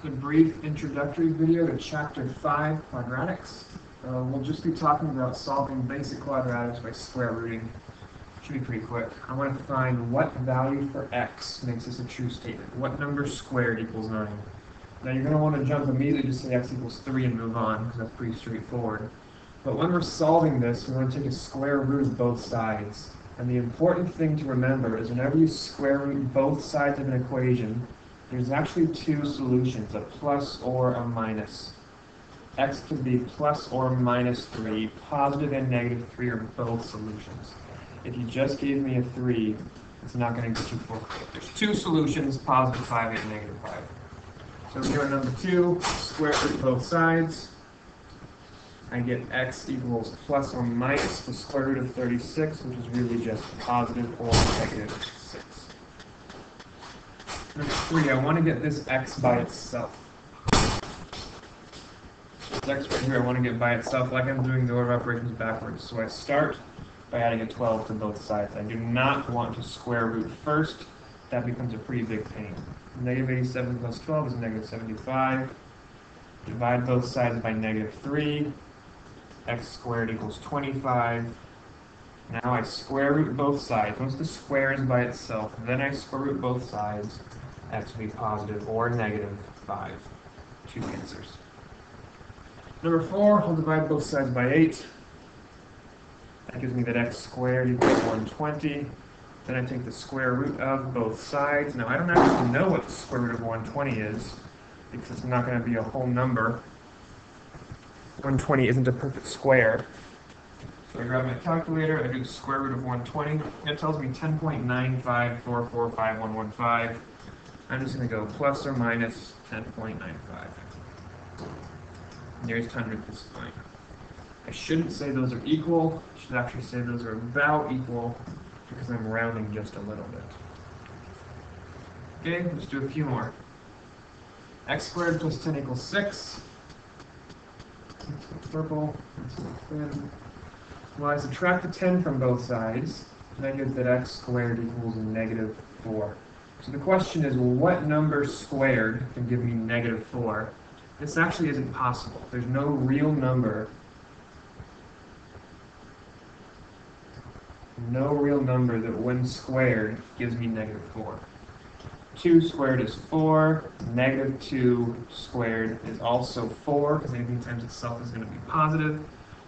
A brief introductory video to Chapter 5, Quadratics. We'll just be talking about solving basic quadratics by square rooting. Should be pretty quick. I want to find what value for x makes this a true statement. What number squared equals 9? Now you're going to want to jump immediately to say x equals 3 and move on, because that's pretty straightforward. But when we're solving this, we want to take a square root of both sides. And the important thing to remember is whenever you square root both sides of an equation, there's actually two solutions, a plus or a minus. X can be plus or minus 3, positive and negative 3 are both solutions. If you just gave me a 3, it's not going to get you 4. There's two solutions, positive 5 and negative 5. So here at number 2, square root both sides. I get x equals plus or minus the square root of 36, which is really just positive or negative 6. Number 3, I want to get this x by itself. This x right here I want to get by itself, like I'm doing the order of operations backwards. So I start by adding a 12 to both sides. I do not want to square root first. That becomes a pretty big pain. Negative 87 plus 12 is negative 75. Divide both sides by negative 3. X squared equals 25. Now I square root both sides. Once the square is by itself, then I square root both sides. X will be positive or negative 5. Two answers. Number 4, I'll divide both sides by 8. That gives me that x squared equals 120. Then I take the square root of both sides. Now I don't actually know what the square root of 120 is, because it's not going to be a whole number. 120 isn't a perfect square. So I grab my calculator, I do the square root of 120. It tells me 10.9544515. I'm just going to go plus or minus 10.95. Nearest hundredth is fine. I shouldn't say those are equal. I should actually say those are about equal, because I'm rounding just a little bit. Okay, let's do a few more. X squared plus 10 equals 6. Let's go purple. Let's go thin. Well, I subtract the 10 from both sides, and I get that x squared equals negative 4. So the question is, well, what number squared can give me negative 4? This actually isn't possible. There's no real number. No real number that when squared gives me negative 4. 2 squared is 4. Negative 2 squared is also 4, because anything times itself is going to be positive.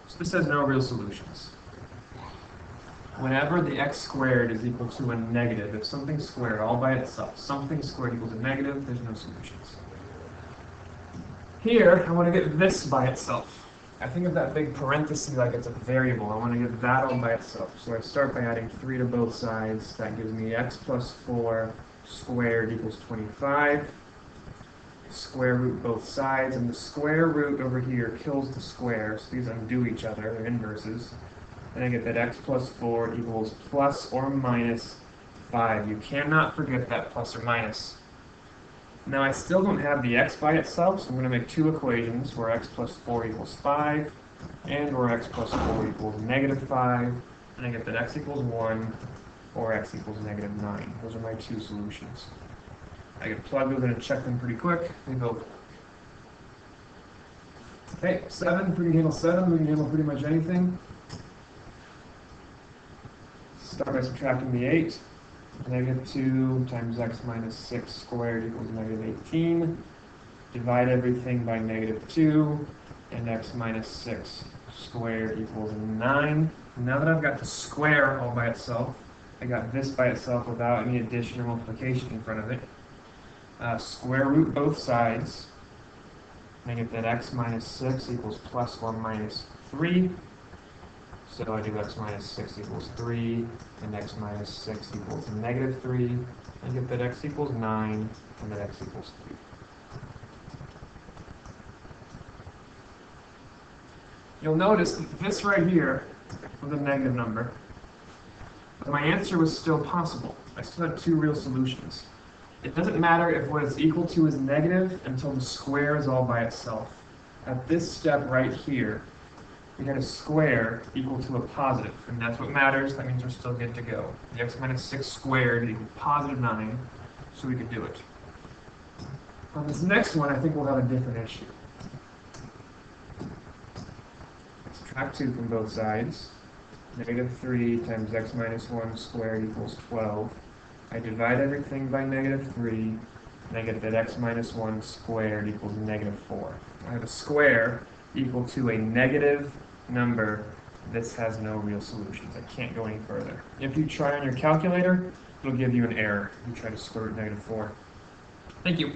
So this has no real solutions. Whenever the x squared is equal to a negative, if something's squared all by itself, something squared equals a negative, there's no solutions. Here, I want to get this by itself. I think of that big parenthesis like it's a variable. I want to get that all by itself. So I start by adding 3 to both sides. That gives me x plus 4 squared equals 25. Square root both sides, and the square root over here kills the square, so these undo each other, they're inverses. And I get that x plus 4 equals plus or minus 5. You cannot forget that plus or minus. Now I still don't have the x by itself, so I'm going to make two equations where x plus 4 equals 5, and where x plus 4 equals negative 5, and I get that x equals 1, or x equals negative 9. Those are my two solutions. I can plug those in and check them pretty quick. They both work. Okay, 7, we can handle 7, we can handle pretty much anything. Start by subtracting the 8. Negative 2 times x minus 6 squared equals negative 18. Divide everything by negative 2, and x minus 6 squared equals 9. Now that I've got the square all by itself, I got this by itself without any addition or multiplication in front of it. Square root both sides, and I get that x minus 6 equals plus or minus 3. So I do x minus 6 equals 3, and x minus 6 equals negative 3. I get that x equals 9, and that x equals 3. You'll notice that this right here was a negative number, but my answer was still possible. I still had two real solutions. It doesn't matter if what it's equal to is negative until the square is all by itself. At this step right here, we had a square equal to a positive, and that's what matters. That means we're still good to go. The x minus 6 squared equals positive 9, so we could do it. On this next one, I think we'll have a different issue. Subtract 2 from both sides. Negative 3 times x minus 1 squared equals 12. I divide everything by negative 3, and I get that x minus 1 squared equals negative 4. I have a square equal to a negative number. This has no real solutions. I can't go any further. If you try on your calculator, it'll give you an error. You try to square root negative 4. Thank you.